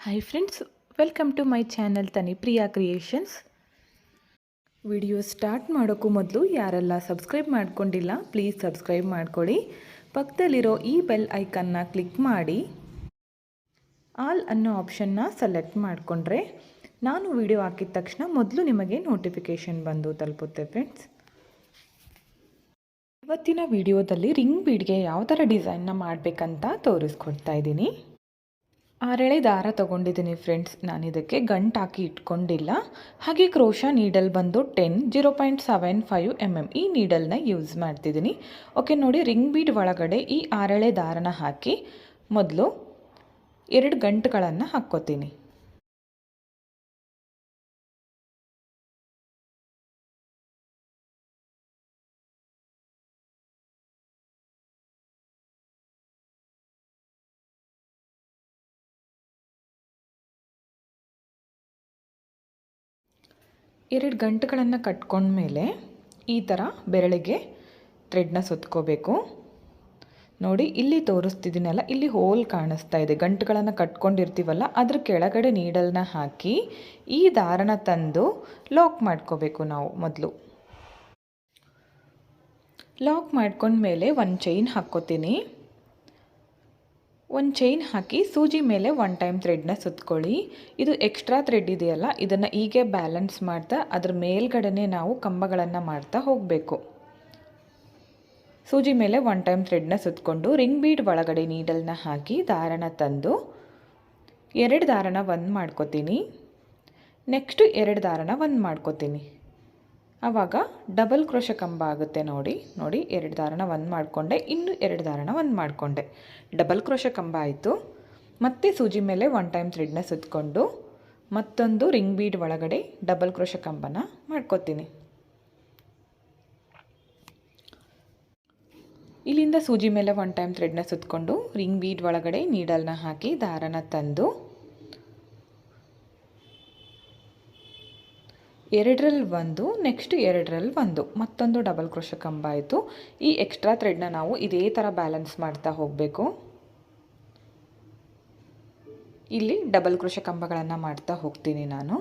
Hi friends, welcome to my channel Tanipriya creations. Video start ಮಾಡೋಕ್ಕೂ ಮೊದಲು ಯಾರೆಲ್ಲ ಸಬ್ಸ್ಕ್ರೈಬ್ ಮಾಡ್ಕೊಂಡಿಲ್ಲ ಪ್ಲೀಸ್ ಸಬ್ಸ್ಕ್ರೈಬ್ ಮಾಡ್ಕೊಳ್ಳಿ. ಪಕ್ಕದಲ್ಲಿರೋ ಈ ಬೆಲ್ ಐಕನ್ನ ಕ್ಲಿಕ್ ಮಾಡಿ ಆಲ್ ಅನ್ನೋ ಆಪ್ಷನ್ನ ಸೆಲೆಕ್ಟ್ ಮಾಡಿಕೊಂಡ್ರೆ ನಾನು ವಿಡಿಯೋ ಹಾಕಿದ ತಕ್ಷಣ ಮೊದಲು ನಿಮಗೆ ನೋಟಿಫಿಕೇಷನ್ ಬಂದು ತಲುಪುತ್ತೆ. ಫ್ರೆಂಡ್ಸ್, ಇವತ್ತಿನ ವಿಡಿಯೋದಲ್ಲಿ ರಿಂಗ್ ಬೀಡ್ಗೆ ಯಾವ ಥರ ಡಿಸೈನ್ನ ಮಾಡಬೇಕಂತ ತೋರಿಸ್ಕೊಡ್ತಾ ಇದ್ದೀನಿ. 6 ಎಳೆ ದಾರ ತೊಗೊಂಡಿದ್ದೀನಿ ಫ್ರೆಂಡ್ಸ್. ನಾನು ಇದಕ್ಕೆ ಗಂಟು ಹಾಕಿ ಇಟ್ಕೊಂಡಿಲ್ಲ. ಹಾಗೆ ಕ್ರೋಶಾ ನೀಡಲ್ ಬಂದು 0.75 mm ಈ ನೀಡಲ್ನ ಯೂಸ್ ಮಾಡ್ತಿದ್ದೀನಿ. ಓಕೆ ನೋಡಿ, ರಿಂಗ್ ಬೀಡ್ ಒಳಗಡೆ ಈ 6 ಎಳೆ ದಾರನ ಹಾಕಿ ಮೊದಲು 2 ಗಂಟುಗಳನ್ನು ಹಾಕ್ಕೋತೀನಿ. ಎರಡು ಗಂಟುಗಳನ್ನು ಕಟ್ಕೊಂಡ್ಮೇಲೆ ಈ ಥರ ಬೆರಳಿಗೆ ಥ್ರೆಡ್ನ ಸುತ್ಕೋಬೇಕು. ನೋಡಿ, ಇಲ್ಲಿ ತೋರಿಸ್ತಿದ್ದೀನಲ್ಲ, ಇಲ್ಲಿ ಹೋಲ್ ಕಾಣಿಸ್ತಾ ಇದೆ. ಗಂಟುಗಳನ್ನು ಕಟ್ಕೊಂಡಿರ್ತೀವಲ್ಲ, ಅದ್ರ ಕೆಳಗಡೆ ನೀಡಲ್ನ ಹಾಕಿ ಈ ದಾರನ ತಂದು ಲಾಕ್ ಮಾಡ್ಕೋಬೇಕು. ನಾವು ಮೊದಲು ಲಾಕ್ ಮಾಡ್ಕೊಂಡ್ಮೇಲೆ ಒಂದು ಚೈನ್ ಹಾಕ್ಕೋತೀನಿ. ಒಂದು ಚೈನ್ ಹಾಕಿ ಸೂಜಿ ಮೇಲೆ 1 ಟೈಮ್ ಥ್ರೆಡ್ನ ಸುತ್ಕೊಳ್ಳಿ. ಇದು ಎಕ್ಸ್ಟ್ರಾ ಥ್ರೆಡ್ ಇದೆಯಲ್ಲ, ಇದನ್ನು ಹೀಗೆ ಬ್ಯಾಲೆನ್ಸ್ ಮಾಡ್ತಾ ಅದ್ರ ಮೇಲ್ಗಡೆ ನಾವು ಕಂಬಗಳನ್ನು ಮಾಡ್ತಾ ಹೋಗಬೇಕು. ಸೂಜಿ ಮೇಲೆ 1 ಟೈಮ್ ಥ್ರೆಡ್ನ ಸುತ್ತಕೊಂಡು ರಿಂಗ್ ಬೀಡ್ ಒಳಗಡೆ ನೀಡಲ್ನ ಹಾಕಿ ದಾರನ ತಂದು 2 ದಾರನ ಒಂದು ಮಾಡ್ಕೋತೀನಿ. ನೆಕ್ಸ್ಟು 2 ದಾರನ ಒಂದು ಮಾಡ್ಕೋತೀನಿ. ಆವಾಗ ಡಬಲ್ ಕ್ರೋಶೆ ಕಂಬ ಆಗುತ್ತೆ. ನೋಡಿ 2 ದಾರನ ಒಂದು ಮಾಡಿಕೊಂಡೆ, ಇನ್ನು 2 ದಾರನ ಒಂದು ಮಾಡಿಕೊಂಡೆ, ಡಬಲ್ ಕ್ರೋಶೆ ಕಂಬ ಆಯಿತು. ಮತ್ತೆ ಸೂಜಿ ಮೇಲೆ 1 ಟೈಮ್ ಥ್ರೆಡ್ನ ಸುತ್ತಕೊಂಡು ಮತ್ತೊಂದು ರಿಂಗ್ ಬೀಡ್ ಒಳಗಡೆ ಡಬಲ್ ಕ್ರೋಶೆ ಕಂಬನ ಮಾಡ್ಕೋತೀನಿ. ಇಲ್ಲಿಂದ ಸೂಜಿ ಮೇಲೆ 1 ಟೈಮ್ ಥ್ರೆಡ್ನ ಸುತ್ತಕೊಂಡು ರಿಂಗ್ ಬೀಡ್ ಒಳಗಡೆ ನೀಡಲ್ನ ಹಾಕಿ ದಾರನ ತಂದು 2ರಲ್ಲಿ ಒಂದು, ನೆಕ್ಸ್ಟ್ 2ರಲ್ಲಿ ಒಂದು, ಮತ್ತೊಂದು ಡಬಲ್ ಕ್ರೋಶೆ ಕಂಬ ಆಯಿತು. ಈ ಎಕ್ಸ್ಟ್ರಾ ಥ್ರೆಡ್ನ ನಾವು ಇದೇ ಥರ ಬ್ಯಾಲೆನ್ಸ್ ಮಾಡ್ತಾ ಹೋಗಬೇಕು. ಇಲ್ಲಿ ಡಬಲ್ ಕ್ರೋಶೆ ಕಂಬಗಳನ್ನು ಮಾಡ್ತಾ ಹೋಗ್ತೀನಿ ನಾನು.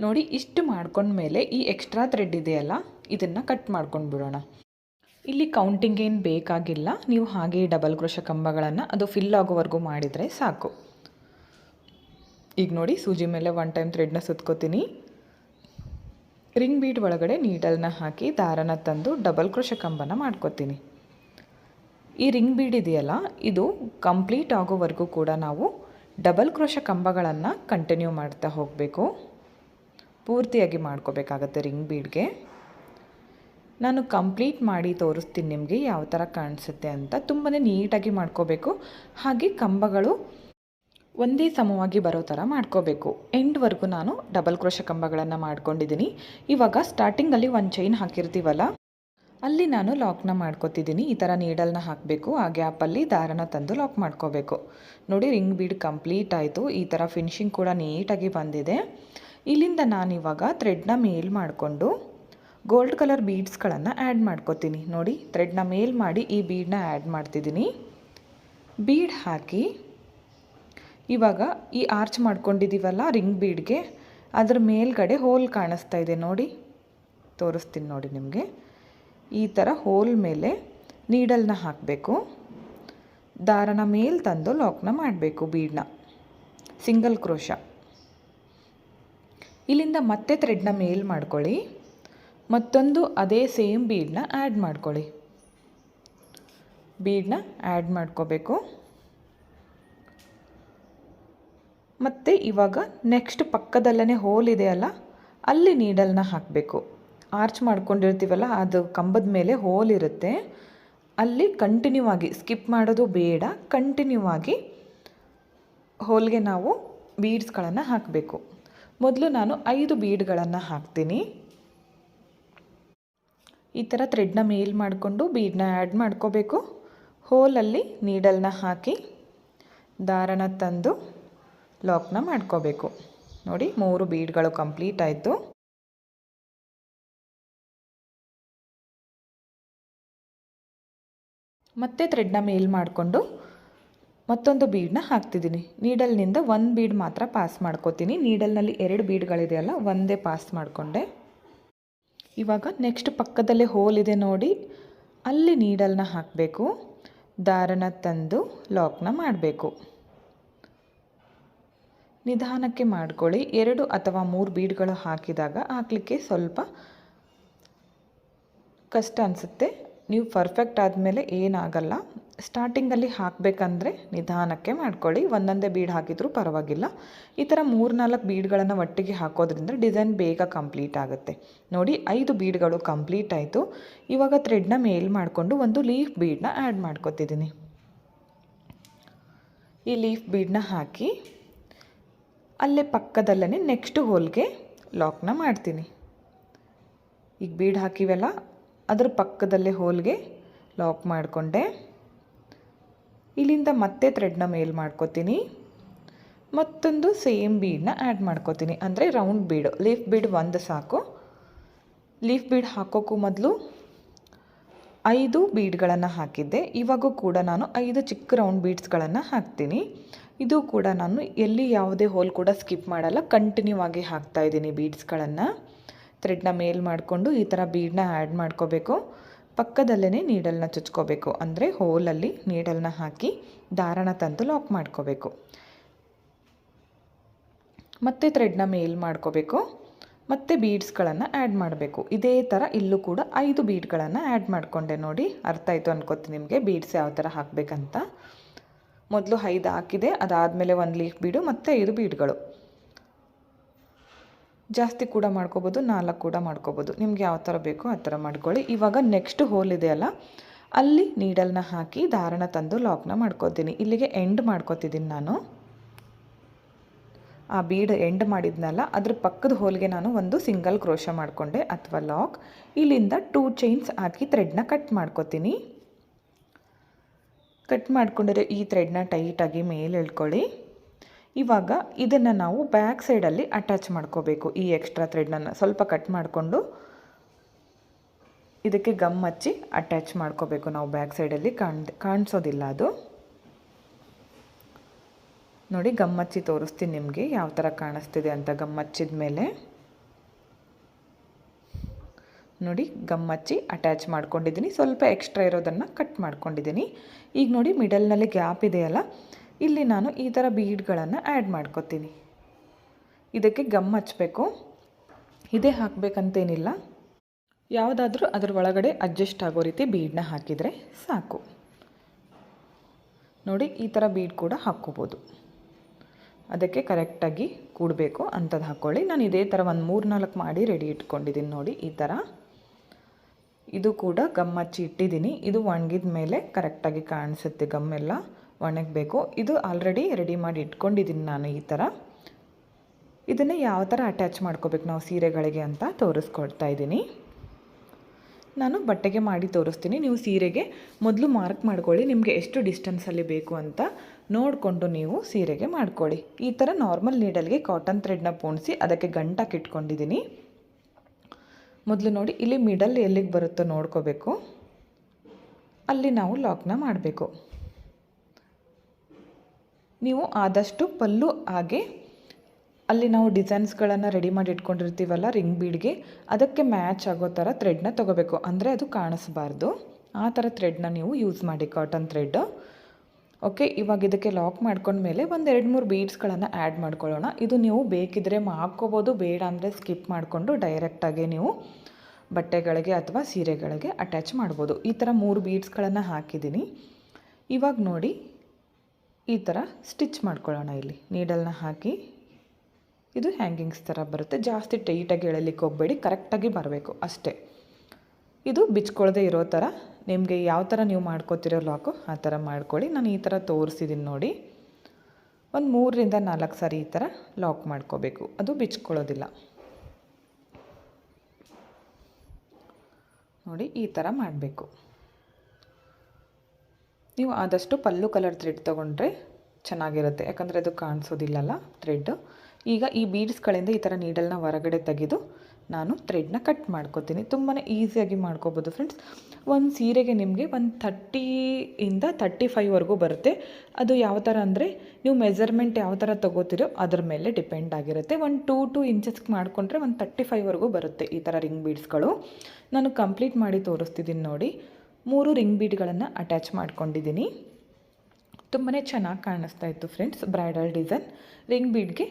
ನೋಡಿ, ಇಷ್ಟು ಮಾಡ್ಕೊಂಡ್ಮೇಲೆ ಈ ಎಕ್ಸ್ಟ್ರಾ ಥ್ರೆಡ್ ಇದೆಯಲ್ಲ, ಇದನ್ನು ಕಟ್ ಮಾಡ್ಕೊಂಡು ಬಿಡೋಣ. ಇಲ್ಲಿ ಕೌಂಟಿಂಗ್ ಏನು ಬೇಕಾಗಿಲ್ಲ, ನೀವು ಹಾಗೆ ಡಬಲ್ ಕ್ರೋಶೆ ಕಂಬಗಳನ್ನು ಅದು ಫಿಲ್ ಆಗೋವರೆಗೂ ಮಾಡಿದರೆ ಸಾಕು. ಈಗ ನೋಡಿ, ಸೂಜಿ ಮೇಲೆ 1 ಟೈಮ್ ಥ್ರೆಡ್ನ ಸುತ್ಕೋತೀನಿ. ರಿಂಗ್ ಬೀಡ್ ಒಳಗಡೆ ನೀಡಲ್ನ ಹಾಕಿ ದಾರನ ತಂದು ಡಬಲ್ ಕ್ರೋಶೆ ಕಂಬನ ಮಾಡ್ಕೋತೀನಿ. ಈ ರಿಂಗ್ ಬೀಡ್ ಇದೆಯಲ್ಲ, ಇದು ಕಂಪ್ಲೀಟ್ ಆಗೋವರೆಗೂ ಕೂಡ ನಾವು ಡಬಲ್ ಕ್ರೋಶೆ ಕಂಬಗಳನ್ನು ಕಂಟಿನ್ಯೂ ಮಾಡ್ತಾ ಹೋಗಬೇಕು. ಪೂರ್ತಿಯಾಗಿ ಮಾಡ್ಕೋಬೇಕಾಗತ್ತೆ ರಿಂಗ್ ಬೀಡ್ಗೆ. ನಾನು ಕಂಪ್ಲೀಟ್ ಮಾಡಿ ತೋರಿಸ್ತೀನಿ ನಿಮಗೆ ಯಾವ ಥರ ಕಾಣಿಸುತ್ತೆ ಅಂತ. ತುಂಬಾ ನೀಟಾಗಿ ಮಾಡ್ಕೋಬೇಕು. ಹಾಗೆ ಕಂಬಗಳು ಒಂದೇ ಸಮವಾಗಿ ಬರೋ ಥರ ಮಾಡ್ಕೋಬೇಕು. ಎಂಡ್ವರೆಗೂ ನಾನು ಡಬಲ್ ಕ್ರೋಶೆ ಕಂಬಗಳನ್ನು ಮಾಡ್ಕೊಂಡಿದ್ದೀನಿ. ಇವಾಗ ಸ್ಟಾರ್ಟಿಂಗಲ್ಲಿ ಒಂದು ಚೈನ್ ಹಾಕಿರ್ತೀವಲ್ಲ, ಅಲ್ಲಿ ನಾನು ಲಾಕ್ನ ಮಾಡ್ಕೋತಿದ್ದೀನಿ. ಈ ಥರ ನೀಡಲ್ನ ಹಾಕಬೇಕು. ಆ ಗ್ಯಾಪಲ್ಲಿ ದಾರನ ತಂದು ಲಾಕ್ ಮಾಡ್ಕೋಬೇಕು. ನೋಡಿ, ರಿಂಗ್ ಬೀಡ್ ಕಂಪ್ಲೀಟ್ ಆಯಿತು. ಈ ಥರ ಫಿನಿಶಿಂಗ್ ಕೂಡ ನೀಟಾಗಿ ಬಂದಿದೆ. ಇಲ್ಲಿಂದ ನಾನಿವಾಗ ಥ್ರೆಡ್ನ ಮೇಲ್ ಮಾಡಿಕೊಂಡು ಗೋಲ್ಡ್ ಕಲರ್ ಬೀಡ್ಸ್ಗಳನ್ನು ಆ್ಯಡ್ ಮಾಡ್ಕೋತೀನಿ. ನೋಡಿ, ಥ್ರೆಡ್ನ ಮೇಲ್ ಮಾಡಿ ಈ ಬೀಡನ್ನ ಆ್ಯಡ್ ಮಾಡ್ತಿದ್ದೀನಿ. ಬೀಡ್ ಹಾಕಿ ಇವಾಗ ಈ ಆರ್ಚ್ ಮಾಡ್ಕೊಂಡಿದ್ದೀವಲ್ಲ ರಿಂಗ್ ಬೀಡ್ಗೆ, ಅದ್ರ ಮೇಲ್ಗಡೆ ಹೋಲ್ ಕಾಣಿಸ್ತಾ ಇದೆ ನೋಡಿ, ತೋರಿಸ್ತೀನಿ ನೋಡಿ ನಿಮಗೆ. ಈ ಥರ ಹೋಲ್ ಮೇಲೆ ನೀಡಲ್ನ ಹಾಕಬೇಕು. ದಾರನ ಮೇಲೆ ತಂದು ಲಾಕ್ನ ಮಾಡಬೇಕು. ಬೀಡನ್ನ ಸಿಂಗಲ್ ಕ್ರೋಶ. ಇಲ್ಲಿಂದ ಮತ್ತೆ ಥ್ರೆಡ್ನ ಮೇಲ್ ಮಾಡ್ಕೊಳ್ಳಿ. ಮತ್ತೊಂದು ಅದೇ ಸೇಮ್ ಬೀಡನ್ನ ಆ್ಯಡ್ ಮಾಡ್ಕೊಳ್ಳಿ. ಬೀಡನ್ನ ಆ್ಯಡ್ ಮಾಡ್ಕೋಬೇಕು. ಮತ್ತು ಇವಾಗ ನೆಕ್ಸ್ಟ್ ಪಕ್ಕದಲ್ಲೇ ಹೋಲ್ ಇದೆಯಲ್ಲ, ಅಲ್ಲಿ ನೀಡಲ್ನ ಹಾಕಬೇಕು. ಆರ್ಚ್ ಮಾಡ್ಕೊಂಡಿರ್ತೀವಲ್ಲ, ಅದು ಕಂಬದ ಮೇಲೆ ಹೋಲ್ ಇರುತ್ತೆ, ಅಲ್ಲಿ ಕಂಟಿನ್ಯೂ ಆಗಿ ಸ್ಕಿಪ್ ಮಾಡೋದು ಬೇಡ. ಕಂಟಿನ್ಯೂ ಆಗಿ ಹೋಲ್ಗೆ ನಾವು ಬೀಡ್ಸ್ಗಳನ್ನು ಹಾಕಬೇಕು. ಮೊದಲು ನಾನು 5 ಬೀಡ್ಗಳನ್ನು ಹಾಕ್ತೀನಿ. ಈ ಥರ ಥ್ರೆಡ್ನ ಮೇಲ್ ಮಾಡಿಕೊಂಡು ಬೀಡನ್ನ ಆ್ಯಡ್ ಮಾಡ್ಕೋಬೇಕು. ಹೋಲಲ್ಲಿ ನೀಡಲ್ನ ಹಾಕಿ ದಾರನ ತಂದು ಲಾಕ್ನ ಮಾಡ್ಕೋಬೇಕು. ನೋಡಿ, 3 ಬೀಡ್ಗಳು ಕಂಪ್ಲೀಟ್ ಆಯಿತು. ಮತ್ತೆ ಥ್ರೆಡ್ನ ಮೇಲ್ ಮಾಡಿಕೊಂಡು ಮತ್ತೊಂದು ಬೀಡನ್ನ ಹಾಕ್ತಿದ್ದೀನಿ. ನೀಡಲ್ನಿಂದ ಒಂದು ಬೀಡ್ ಮಾತ್ರ ಪಾಸ್ ಮಾಡ್ಕೋತೀನಿ. ನೀಡಲ್ನಲ್ಲಿ 2 ಬೀಡ್ಗಳಿದೆಯಲ್ಲ, ಒಂದೇ ಪಾಸ್ ಮಾಡಿಕೊಂಡೆ. ಇವಾಗ ನೆಕ್ಸ್ಟ್ ಪಕ್ಕದಲ್ಲೇ ಹೋಲ್ ಇದೆ ನೋಡಿ, ಅಲ್ಲಿ ನೀಡಲ್ನ ಹಾಕಬೇಕು. ದಾರನ ತಂದು ಲಾಕ್ನ ಮಾಡಬೇಕು. ನಿಧಾನಕ್ಕೆ ಮಾಡ್ಕೊಳ್ಳಿ. 2 ಅಥವಾ 3 ಬೀಡ್ಗಳು ಹಾಕಲಿಕ್ಕೆ ಸ್ವಲ್ಪ ಕಷ್ಟ ಅನಿಸುತ್ತೆ. ನೀವು ಪರ್ಫೆಕ್ಟ್ ಆದಮೇಲೆ ಏನಾಗಲ್ಲ. ಸ್ಟಾರ್ಟಿಂಗಲ್ಲಿ ಹಾಕಬೇಕಂದ್ರೆ ನಿಧಾನಕ್ಕೆ ಮಾಡ್ಕೊಳ್ಳಿ. ಒಂದೊಂದೇ ಬೀಡ್ ಹಾಕಿದರೂ ಪರವಾಗಿಲ್ಲ. ಈ ಥರ 3-4 ಬೀಡ್ಗಳನ್ನು ಒಟ್ಟಿಗೆ ಹಾಕೋದ್ರಿಂದ ಡಿಸೈನ್ ಬೇಗ ಕಂಪ್ಲೀಟ್ ಆಗುತ್ತೆ. ನೋಡಿ 5 ಬೀಡ್ಗಳು ಕಂಪ್ಲೀಟ್ ಆಯಿತು. ಇವಾಗ ಥ್ರೆಡ್ನ ಮೇಲ್ ಮಾಡಿಕೊಂಡು ಒಂದು ಲೀಫ್ ಬೀಡನ್ನ ಆ್ಯಡ್ ಮಾಡ್ಕೊತಿದ್ದೀನಿ. ಈ ಲೀಫ್ ಬೀಡನ್ನ ಹಾಕಿ ಅಲ್ಲೇ ಪಕ್ಕದಲ್ಲೇ ನೆಕ್ಸ್ಟ್ ಹೋಲ್ಗೆ ಲಾಕ್ನ ಮಾಡ್ತೀನಿ. ಈಗ ಬೀಡ್ ಹಾಕಿವೆಲ್ಲ, ಅದರ ಪಕ್ಕದಲ್ಲೇ ಹೋಲ್ಗೆ ಲಾಕ್ ಮಾಡಿಕೊಂಡೆ. ಇಲ್ಲಿಂದ ಮತ್ತೆ ಥ್ರೆಡ್ನ ಮೇಲ್ ಮಾಡ್ಕೋತೀನಿ. ಮತ್ತೊಂದು ಸೇಮ್ ಬೀಡನ್ನ ಆ್ಯಡ್ ಮಾಡ್ಕೋತೀನಿ, ಅಂದರೆ ರೌಂಡ್ ಬೀಡು. ಲೀಫ್ ಬೀಡ್ ಒಂದು ಸಾಕು. ಲೀಫ್ ಬೀಡ್ ಹಾಕೋಕ್ಕೂ ಮೊದಲು 5 ಬೀಡ್ಗಳನ್ನು ಹಾಕಿದ್ದೆ. ಇವಾಗೂ ಕೂಡ ನಾನು 5 ಚಿಕ್ಕ ರೌಂಡ್ ಬೀಡ್ಸ್ಗಳನ್ನು ಹಾಕ್ತೀನಿ. ಇದು ಕೂಡ ನಾನು ಎಲ್ಲಿ ಯಾವುದೇ ಹೋಲ್ ಕೂಡ ಸ್ಕಿಪ್ ಮಾಡಲ್ಲ, ಕಂಟಿನ್ಯೂ ಆಗಿ ಹಾಕ್ತಾಯಿದ್ದೀನಿ ಬೀಡ್ಸ್ಗಳನ್ನು. ಥ್ರೆಡ್ನ ಮೇಲ್ ಮಾಡಿಕೊಂಡು ಈ ಥರ ಬೀಡನ್ನ ಆ್ಯಡ್ ಮಾಡ್ಕೋಬೇಕು. ಪಕ್ಕದಲ್ಲೇ ನೀಡಲ್ನ ಚುಚ್ಕೋಬೇಕು, ಅಂದರೆ ಹೋಲಲ್ಲಿ ನೀಡಲ್ನ ಹಾಕಿ ದಾರನ ತಂದು ಲಾಕ್ ಮಾಡ್ಕೋಬೇಕು. ಮತ್ತೆ ಥ್ರೆಡ್ನ ಮೇಲ್ ಮಾಡ್ಕೋಬೇಕು. ಮತ್ತು ಬೀಡ್ಸ್ಗಳನ್ನು ಆ್ಯಡ್ ಮಾಡಬೇಕು. ಇದೇ ಥರ ಇಲ್ಲೂ ಕೂಡ 5 ಬೀಡ್ಗಳನ್ನು ಆ್ಯಡ್ ಮಾಡಿಕೊಂಡೆ. ನೋಡಿ, ಅರ್ಥ ಆಯಿತು ಅನ್ಕೋತೀನಿ ನಿಮಗೆ ಬೀಡ್ಸ್ ಯಾವ ಥರ ಹಾಕಬೇಕಂತ. ಮೊದಲು 5 ಹಾಕಿದೆ, ಅದಾದಮೇಲೆ 1 ಲೀಫ್ ಬೀಡು ಮತ್ತು 5 ಬೀಡ್ಗಳು. ಜಾಸ್ತಿ ಕೂಡ ಮಾಡ್ಕೋಬೋದು, 4 ಕೂಡ ಮಾಡ್ಕೋಬೋದು. ನಿಮ್ಗೆ ಯಾವ ಥರ ಬೇಕೋ ಆ ಥರ ಮಾಡ್ಕೊಳ್ಳಿ. ಇವಾಗ ನೆಕ್ಸ್ಟ್ ಹೋಲ್ ಇದೆಯಲ್ಲ, ಅಲ್ಲಿ ನೀಡಲ್ನ ಹಾಕಿ ದಾರನ ತಂದು ಲಾಕ್ನ ಮಾಡ್ಕೋತೀನಿ. ಇಲ್ಲಿಗೆ ಎಂಡ್ ಮಾಡ್ಕೋತಿದ್ದೀನಿ ನಾನು. ಆ ಬೀಡ್ ಎಂಡ್ ಮಾಡಿದ್ನಲ್ಲ, ಅದ್ರ ಪಕ್ಕದ ಹೋಲ್ಗೆ ನಾನು ಒಂದು ಸಿಂಗಲ್ ಕ್ರೋಶ ಮಾಡಿಕೊಂಡೆ ಅಥವಾ ಲಾಕ್. ಇಲ್ಲಿಂದ 2 ಚೈನ್ಸ್ ಹಾಕಿ ಥ್ರೆಡ್ನ ಕಟ್ ಮಾಡ್ಕೋತೀನಿ. ಕಟ್ ಮಾಡಿಕೊಂಡ್ರೆ ಈ ಥ್ರೆಡ್ನ ಟೈಟಾಗಿ ಮೇಲೆ ಎಳ್ಕೊಳ್ಳಿ. ಇವಾಗ ಇದನ್ನು ನಾವು ಬ್ಯಾಕ್ ಸೈಡಲ್ಲಿ ಅಟ್ಯಾಚ್ ಮಾಡ್ಕೋಬೇಕು. ಈ ಎಕ್ಸ್ಟ್ರಾ ಥ್ರೆಡ್ನ ಸ್ವಲ್ಪ ಕಟ್ ಮಾಡಿಕೊಂಡು ಇದಕ್ಕೆ ಗಮ್ ಹಚ್ಚಿ ಅಟ್ಯಾಚ್ ಮಾಡ್ಕೋಬೇಕು ನಾವು. ಬ್ಯಾಕ್ ಸೈಡಲ್ಲಿ ಕಾಣಿಸೋದಿಲ್ಲ ಅದು. ನೋಡಿ, ಗಮ್ ಹಚ್ಚಿ ತೋರಿಸ್ತೀನಿ ನಿಮಗೆ ಯಾವ ಥರ ಕಾಣಿಸ್ತಿದೆ ಅಂತ. ಗಮ್ ಹಚ್ಚಿದ ಮೇಲೆ ನೋಡಿ, ಗಮ್ ಹಚ್ಚಿ ಅಟ್ಯಾಚ್ ಮಾಡ್ಕೊಂಡಿದ್ದೀನಿ. ಸ್ವಲ್ಪ ಎಕ್ಸ್ಟ್ರಾ ಇರೋದನ್ನು ಕಟ್ ಮಾಡ್ಕೊಂಡಿದ್ದೀನಿ. ಈಗ ನೋಡಿ, ಮಿಡಲ್ನಲ್ಲಿ ಗ್ಯಾಪ್ ಇದೆಯಲ್ಲ, ಇಲ್ಲಿ ನಾನು ಈ ಥರ ಬೀಡ್ಗಳನ್ನು ಆ್ಯಡ್ ಮಾಡ್ಕೊತೀನಿ. ಇದಕ್ಕೆ ಗಮ್ ಹಚ್ಚಬೇಕು. ಇದೇ ಹಾಕಬೇಕಂತೇನಿಲ್ಲ, ಯಾವುದಾದ್ರೂ ಅದರ ಒಳಗಡೆ ಅಡ್ಜಸ್ಟ್ ಆಗೋ ರೀತಿ ಬೀಡನ್ನ ಹಾಕಿದರೆ ಸಾಕು. ನೋಡಿ, ಈ ಥರ ಬೀಡ್ ಕೂಡ ಹಾಕ್ಕೋಬೋದು. ಅದಕ್ಕೆ ಕರೆಕ್ಟಾಗಿ ಕೂಡಬೇಕು ಅಂಥದ್ದು ಹಾಕ್ಕೊಳ್ಳಿ. ನಾನು ಇದೇ ಥರ ಒಂದು 3-4 ಮಾಡಿ ರೆಡಿ ಇಟ್ಕೊಂಡಿದ್ದೀನಿ. ನೋಡಿ, ಈ ಥರ. ಇದು ಕೂಡ ಗಮ್ ಹಚ್ಚಿ ಇಟ್ಟಿದ್ದೀನಿ. ಇದು ಒಣಗಿದ ಮೇಲೆ ಕರೆಕ್ಟಾಗಿ ಕಾಣಿಸುತ್ತೆ. ಗಮ್ಮೆಲ್ಲ ಒಣಗಬೇಕು. ಇದು ಆಲ್ರೆಡಿ ರೆಡಿ ಮಾಡಿ ಇಟ್ಕೊಂಡಿದ್ದೀನಿ ನಾನು. ಈ ಥರ ಇದನ್ನು ಯಾವ ಥರ ಅಟ್ಯಾಚ್ ಮಾಡ್ಕೋಬೇಕು ನಾವು ಸೀರೆಗಳಿಗೆ ಅಂತ ತೋರಿಸ್ಕೊಡ್ತಾ ಇದ್ದೀನಿ. ನಾನು ಬಟ್ಟೆಗೆ ಮಾಡಿ ತೋರಿಸ್ತೀನಿ. ನೀವು ಸೀರೆಗೆ ಮೊದಲು ಮಾರ್ಕ್ ಮಾಡ್ಕೊಳ್ಳಿ, ನಿಮಗೆ ಎಷ್ಟು ಡಿಸ್ಟೆನ್ಸಲ್ಲಿ ಬೇಕು ಅಂತ ನೋಡಿಕೊಂಡು ನೀವು ಸೀರೆಗೆ ಮಾಡ್ಕೊಳ್ಳಿ. ಈ ಥರ ನಾರ್ಮಲ್ ನೀಡಲ್ಗೆ ಕಾಟನ್ ಥ್ರೆಡ್ನ ಪೋಣಿಸಿ ಅದಕ್ಕೆ ಗಂಟಾಕಿ ಇಟ್ಕೊಂಡಿದ್ದೀನಿ. ಮೊದಲು ನೋಡಿ, ಇಲ್ಲಿ ಮಿಡಲ್ ಎಲ್ಲಿಗೆ ಬರುತ್ತೋ ನೋಡ್ಕೋಬೇಕು. ಅಲ್ಲಿ ನಾವು ಲಾಕ್ನ ಮಾಡಬೇಕು. ನೀವು ಆದಷ್ಟು ಪಲ್ಲು ಹಾಗೆ ಅಲ್ಲಿ ನಾವು ಡಿಸೈನ್ಸ್ಗಳನ್ನು ರೆಡಿ ಮಾಡಿ ಇಟ್ಕೊಂಡಿರ್ತೀವಲ್ಲ ರಿಂಗ್ ಬೀಡ್ಗೆ, ಅದಕ್ಕೆ ಮ್ಯಾಚ್ ಆಗೋ ಥರ ಥ್ರೆಡ್ನ ತೊಗೋಬೇಕು. ಅಂದರೆ ಅದು ಕಾಣಿಸ್ಬಾರ್ದು. ಆ ಥರ ಥ್ರೆಡ್ನ ನೀವು ಯೂಸ್ ಮಾಡಿ, ಕಾಟನ್ ಥ್ರೆಡ್. ಓಕೆ, ಇವಾಗ ಇದಕ್ಕೆ ಲಾಕ್ ಮಾಡ್ಕೊಂಡ್ಮೇಲೆ ಒಂದು 2-3 ಬೀಡ್ಸ್ಗಳನ್ನು ಆ್ಯಡ್ ಮಾಡ್ಕೊಳ್ಳೋಣ. ಇದು ನೀವು ಬೇಕಿದ್ದರೆ ಹಾಕ್ಕೋಬೋದು, ಬೇಡ ಅಂದರೆ ಸ್ಕಿಪ್ ಮಾಡಿಕೊಂಡು ಡೈರೆಕ್ಟಾಗಿ ನೀವು ಬಟ್ಟೆಗಳಿಗೆ ಅಥವಾ ಸೀರೆಗಳಿಗೆ ಅಟ್ಯಾಚ್ ಮಾಡ್ಬೋದು. ಈ ಥರ 3 ಬೀಡ್ಸ್ಗಳನ್ನು ಹಾಕಿದ್ದೀನಿ. ಇವಾಗ ನೋಡಿ, ಈ ಥರ ಸ್ಟಿಚ್ ಮಾಡ್ಕೊಳ್ಳೋಣ. ಇಲ್ಲಿ ನೀಡಲ್ನ ಹಾಕಿ, ಇದು ಹ್ಯಾಂಗಿಂಗ್ಸ್ ಥರ ಬರುತ್ತೆ. ಜಾಸ್ತಿ ಟೈಟಾಗಿ ಎಳಲಿಕ್ಕೆ ಹೋಗಬೇಡಿ, ಕರೆಕ್ಟಾಗಿ ಬರಬೇಕು ಅಷ್ಟೇ. ಇದು ಬಿಚ್ಕೊಳ್ಳದೆ ಇರೋ ಥರ ನಿಮಗೆ ಯಾವ ಥರ ನೀವು ಮಾಡ್ಕೋತಿರೋ ಲಾಕು ಆ ಥರ ಮಾಡ್ಕೊಳ್ಳಿ. ನಾನು ಈ ಥರ ತೋರಿಸಿದ್ದೀನಿ ನೋಡಿ. ಒಂದು 3-4 ಸಾರಿ ಈ ಥರ ಲಾಕ್ ಮಾಡ್ಕೋಬೇಕು, ಅದು ಬಿಚ್ಕೊಳ್ಳೋದಿಲ್ಲ. ನೋಡಿ, ಈ ಥರ ಮಾಡಬೇಕು. ನೀವು ಆದಷ್ಟು ಪಲ್ಲು ಕಲರ್ ಥ್ರೆಡ್ ತೊಗೊಂಡ್ರೆ ಚೆನ್ನಾಗಿರುತ್ತೆ, ಯಾಕಂದರೆ ಅದು ಕಾಣಿಸೋದಿಲ್ಲಲ್ಲ ಥ್ರೆಡ್. ಈಗ ಈ ಬೀಡ್ಸ್ಗಳಿಂದ ಈ ಥರ ನೀಡಲ್ನ ಹೊರಗಡೆ ತೆಗೆದು ನಾನು ಥ್ರೆಡ್ನ ಕಟ್ ಮಾಡ್ಕೋತೀನಿ. ತುಂಬಾ ಈಸಿಯಾಗಿ ಮಾಡ್ಕೋಬೋದು ಫ್ರೆಂಡ್ಸ್. ಒಂದು ಸೀರೆಗೆ ನಿಮಗೆ ಒಂದು 30ಇಂದ 35ವರೆಗೂ ಬರುತ್ತೆ. ಅದು ಯಾವ ಥರ ಅಂದರೆ ನೀವು ಮೆಜರ್ಮೆಂಟ್ ಯಾವ ಥರ ತೊಗೋತೀರೋ ಅದ್ರ ಮೇಲೆ ಡಿಪೆಂಡ್ ಆಗಿರುತ್ತೆ. ಒಂದು 2 ಇಂಚಸ್ಗೆ ಮಾಡಿಕೊಂಡ್ರೆ ಒಂದು 35ವರೆಗೂ ಬರುತ್ತೆ ಈ ಥರ ರಿಂಗ್ ಬೀಡ್ಸ್ಗಳು. ನಾನು ಕಂಪ್ಲೀಟ್ ಮಾಡಿ ತೋರಿಸ್ತಿದ್ದೀನಿ ನೋಡಿ. 3 ರಿಂಗ್ ಬೀಡ್ಗಳನ್ನು ಅಟ್ಯಾಚ್ ಮಾಡ್ಕೊಂಡಿದ್ದೀನಿ. ತುಂಬಾ ಚೆನ್ನಾಗಿ ಕಾಣಿಸ್ತಾ ಇತ್ತು ಫ್ರೆಂಡ್ಸ್. ಬ್ರೈಡಲ್ ಡಿಸೈನ್ ರಿಂಗ್ ಬೀಡ್ಗೆ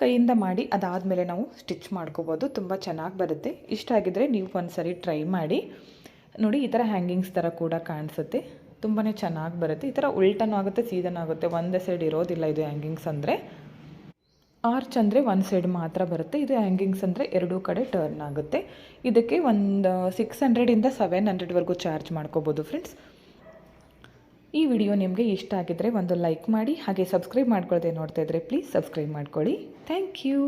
ಕೈಯಿಂದ ಮಾಡಿ ಅದಾದಮೇಲೆ ನಾವು ಸ್ಟಿಚ್ ಮಾಡ್ಕೋಬೋದು. ತುಂಬ ಚೆನ್ನಾಗಿ ಬರುತ್ತೆ. ಇಷ್ಟ ಆಗಿದ್ದರೆ ನೀವು ಒಂದು ಸರಿ ಟ್ರೈ ಮಾಡಿ ನೋಡಿ. ಈ ಥರ ಹ್ಯಾಂಗಿಂಗ್ಸ್ ಥರ ಕೂಡ ಕಾಣಿಸುತ್ತೆ. ತುಂಬಾ ಚೆನ್ನಾಗಿ ಬರುತ್ತೆ. ಈ ಥರ ಉಲ್ಟನೂ ಆಗುತ್ತೆ, ಸೀದನೂ ಆಗುತ್ತೆ. ಒಂದೇ ಸೈಡ್ ಇರೋದಿಲ್ಲ ಇದು ಹ್ಯಾಂಗಿಂಗ್ಸ್ ಅಂದರೆ. ಆರ್ಚ್ ಅಂದರೆ ಒಂದು ಸೈಡ್ ಮಾತ್ರ ಬರುತ್ತೆ. ಇದು ಹ್ಯಾಂಗಿಂಗ್ಸ್ ಅಂದರೆ ಎರಡೂ ಕಡೆ ಟರ್ನ್ ಆಗುತ್ತೆ. ಇದಕ್ಕೆ ಒಂದು 600ಇಂದ 700ವರೆಗೂ ಚಾರ್ಜ್ ಮಾಡ್ಕೋಬೋದು ಫ್ರೆಂಡ್ಸ್. ಈ ವಿಡಿಯೋ ನಿಮಗೆ ಇಷ್ಟ ಆಗಿದ್ದರೆ ಒಂದು ಲೈಕ್ ಮಾಡಿ, ಹಾಗೆ ಸಬ್ಸ್ಕ್ರೈಬ್ ಮಾಡ್ಕೊಳ್ಳದೆ ನೋಡ್ತಾ ಇದ್ದರೆ ಪ್ಲೀಸ್ ಸಬ್ಸ್ಕ್ರೈಬ್ ಮಾಡ್ಕೊಳ್ಳಿ. Thank you.